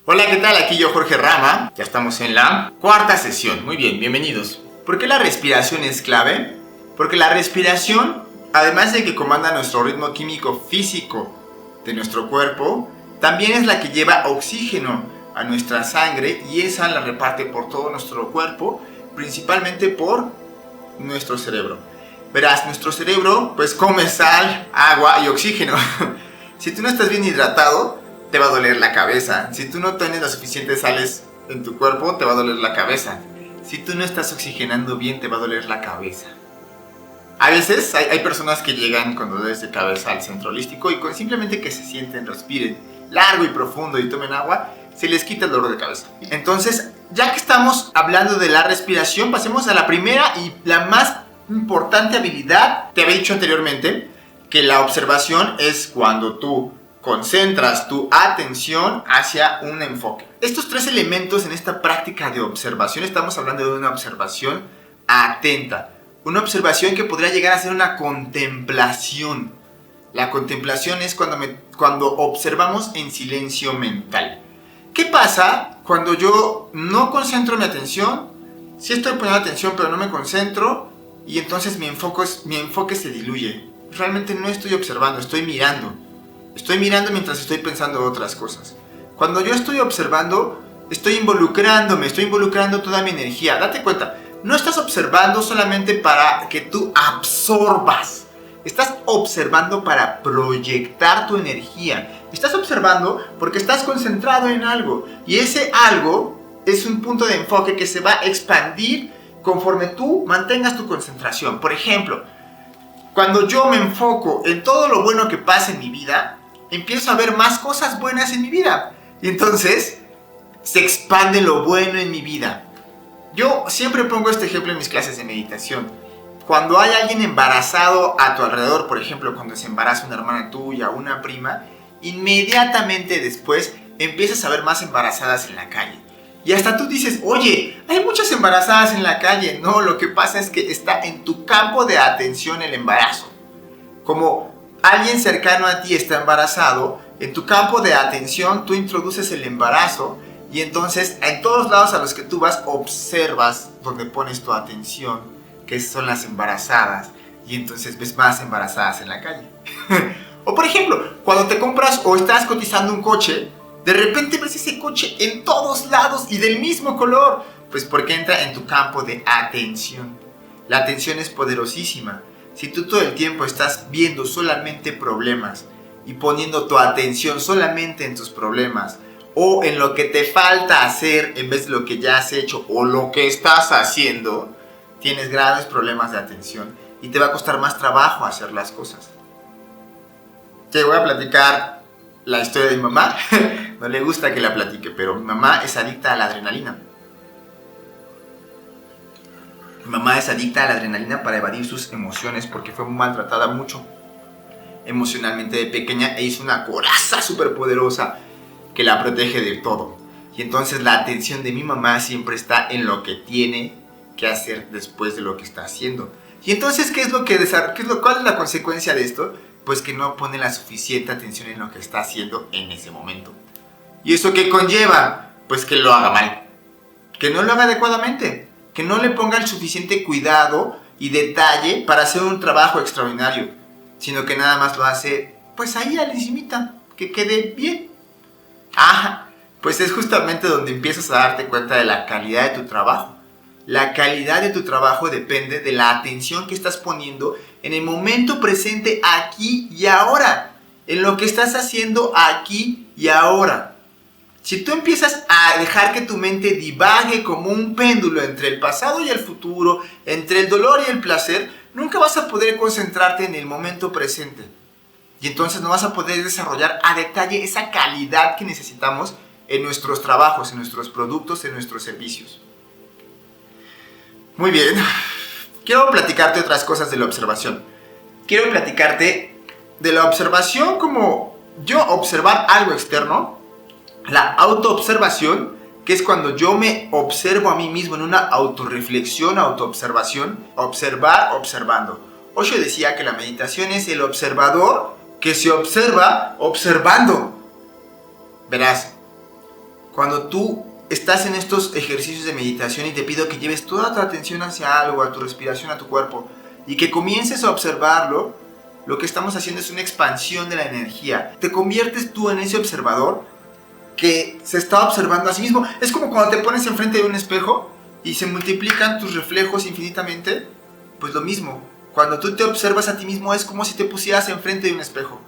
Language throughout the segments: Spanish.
Hola, ¿qué tal? Aquí yo, Jorge Rama. Ya estamos en la cuarta sesión. Muy bien, bienvenidos. ¿Por qué la respiración es clave? Porque la respiración, además de que comanda nuestro ritmo químico físico de nuestro cuerpo, también es la que lleva oxígeno a nuestra sangre y esa la reparte por todo nuestro cuerpo, principalmente por nuestro cerebro. Verás, nuestro cerebro pues come sal, agua y oxígeno. Si tú no estás bien hidratado, te va a doler la cabeza. Si tú no tienes las suficientes sales en tu cuerpo, te va a doler la cabeza. Si tú no estás oxigenando bien, te va a doler la cabeza. A veces hay personas que llegan con dolores de cabeza al centro holístico y con simplemente que se sienten, respiren largo y profundo y tomen agua, se les quita el dolor de cabeza. Entonces, ya que estamos hablando de la respiración, pasemos a la primera y la más importante habilidad. Te había dicho anteriormente que la observación es cuando tú concentras tu atención hacia un enfoque. Estos tres elementos en esta práctica de observación, estamos hablando de una observación atenta. Una observación que podría llegar a ser una contemplación. La contemplación es cuando observamos en silencio mental. ¿Qué pasa cuando yo no concentro mi atención? Sí estoy poniendo atención, pero no me concentro y entonces mi enfoque se diluye. Realmente no estoy observando, estoy mirando. Estoy mirando mientras estoy pensando otras cosas. Cuando yo estoy observando, estoy involucrando toda mi energía. Date cuenta, no estás observando solamente para que tú absorbas. Estás observando para proyectar tu energía. Estás observando porque estás concentrado en algo. Y ese algo es un punto de enfoque que se va a expandir conforme tú mantengas tu concentración. Por ejemplo, cuando yo me enfoco en todo lo bueno que pasa en mi vida, empiezo a ver más cosas buenas en mi vida. Y entonces se expande lo bueno en mi vida. Yo siempre pongo este ejemplo en mis clases de meditación. Cuando hay alguien embarazado a tu alrededor, por ejemplo, cuando se embaraza una hermana tuya o una prima, inmediatamente después empiezas a ver más embarazadas en la calle. Y hasta tú dices, oye, hay muchas embarazadas en la calle. No, lo que pasa es que está en tu campo de atención el embarazo. Como alguien cercano a ti está embarazado, en tu campo de atención tú introduces el embarazo y entonces en todos lados a los que tú vas observas donde pones tu atención, que son las embarazadas, y entonces ves más embarazadas en la calle. O por ejemplo, cuando te compras o estás cotizando un coche, de repente ves ese coche en todos lados y del mismo color, pues porque entra en tu campo de atención. La atención es poderosísima. Si tú todo el tiempo estás viendo solamente problemas y poniendo tu atención solamente en tus problemas o en lo que te falta hacer en vez de lo que ya has hecho o lo que estás haciendo, tienes graves problemas de atención y te va a costar más trabajo hacer las cosas. Te voy a platicar la historia de mi mamá. No le gusta que la platique, pero mi mamá es adicta a la adrenalina. Mi mamá es adicta a la adrenalina para evadir sus emociones porque fue maltratada mucho emocionalmente de pequeña e hizo una coraza súper poderosa que la protege de todo. Y entonces la atención de mi mamá siempre está en lo que tiene que hacer después de lo que está haciendo. Y entonces, ¿cuál es la consecuencia de esto? Pues que no pone la suficiente atención en lo que está haciendo en ese momento. ¿Y eso qué conlleva? Pues que lo haga mal, que no lo haga adecuadamente, que no le ponga el suficiente cuidado y detalle para hacer un trabajo extraordinario, sino que nada más lo hace, pues ahí al encimita, que quede bien. Pues es justamente donde empiezas a darte cuenta de la calidad de tu trabajo. La calidad de tu trabajo depende de la atención que estás poniendo en el momento presente, aquí y ahora, en lo que estás haciendo aquí y ahora. Si tú empiezas a dejar que tu mente divague como un péndulo entre el pasado y el futuro, entre el dolor y el placer, nunca vas a poder concentrarte en el momento presente. Y entonces no vas a poder desarrollar a detalle esa calidad que necesitamos en nuestros trabajos, en nuestros productos, en nuestros servicios. Muy bien. Quiero platicarte otras cosas de la observación. Quiero platicarte de la observación como yo observar algo externo. La autoobservación, que es cuando yo me observo a mí mismo en una autorreflexión, autoobservación, observar, observando. Osho decía que la meditación es el observador que se observa observando. Verás, Cuando tú estás en estos ejercicios de meditación y te pido que lleves toda tu atención hacia algo, a tu respiración, a tu cuerpo, y que comiences a observarlo, lo que estamos haciendo es una expansión de la energía. Te conviertes tú en ese observador que se está observando a sí mismo. Es como cuando te pones enfrente de un espejo y se multiplican tus reflejos infinitamente. Pues lo mismo, cuando tú te observas a ti mismo es como si te pusieras enfrente de un espejo.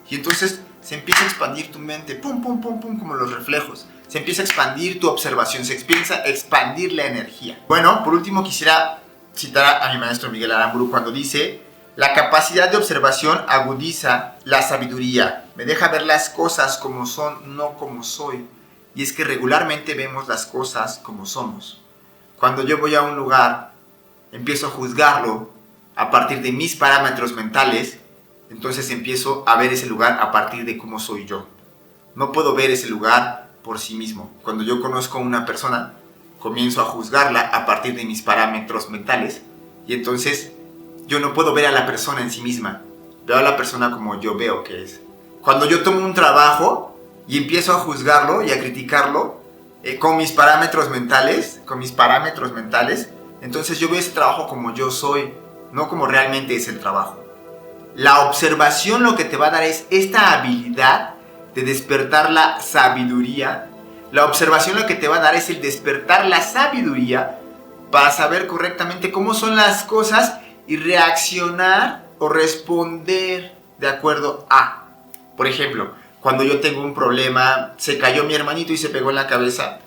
Y entonces se empieza a expandir tu mente, pum, pum, pum, pum, como los reflejos. Se empieza a expandir tu observación, se empieza a expandir la energía. Bueno, por último quisiera citar a mi maestro Miguel Aramburu cuando dice: la capacidad de observación agudiza la sabiduría, me deja ver las cosas como son, no como soy. Y es que regularmente vemos las cosas como somos. Cuando yo voy a un lugar, empiezo a juzgarlo a partir de mis parámetros mentales, entonces empiezo a ver ese lugar a partir de cómo soy yo. No puedo ver ese lugar por sí mismo. Cuando yo conozco a una persona, comienzo a juzgarla a partir de mis parámetros mentales y entonces yo no puedo ver a la persona en sí misma. Veo a la persona como yo veo que es. Cuando yo tomo un trabajo y empiezo a juzgarlo y a criticarlo con mis parámetros mentales, entonces yo veo ese trabajo como yo soy, no como realmente es el trabajo. La observación lo que te va a dar es esta habilidad de despertar la sabiduría. La observación lo que te va a dar es el despertar la sabiduría para saber correctamente cómo son las cosas y reaccionar o responder de acuerdo a. Por ejemplo, cuando yo tengo un problema, se cayó mi hermanito y se pegó en la cabeza.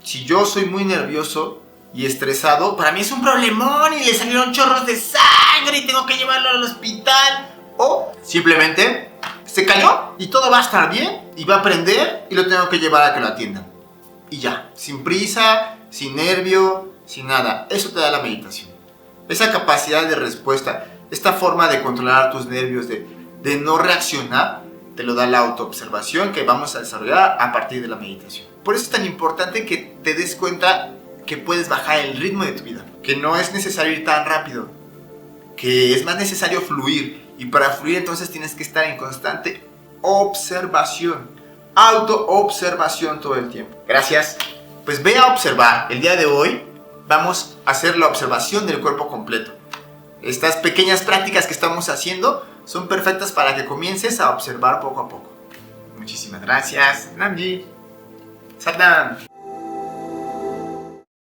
Si yo soy muy nervioso y estresado, para mí es un problemón y le salieron chorros de sangre y tengo que llevarlo al hospital. O simplemente se cayó y todo va a estar bien y va a aprender y lo tengo que llevar a que lo atiendan. Y ya, sin prisa, sin nervio, sin nada. Eso te da la meditación. Esa capacidad de respuesta, esta forma de controlar tus nervios, de no reaccionar, te lo da la autoobservación que vamos a desarrollar a partir de la meditación. Por eso es tan importante que te des cuenta que puedes bajar el ritmo de tu vida, que no es necesario ir tan rápido, que es más necesario fluir, y para fluir entonces tienes que estar en constante observación, autoobservación todo el tiempo. Gracias. Pues ve a observar. El día de hoy vamos a hacer la observación del cuerpo completo. Estas pequeñas prácticas que estamos haciendo son perfectas para que comiences a observar poco a poco. Muchísimas gracias. Namji. Satnam.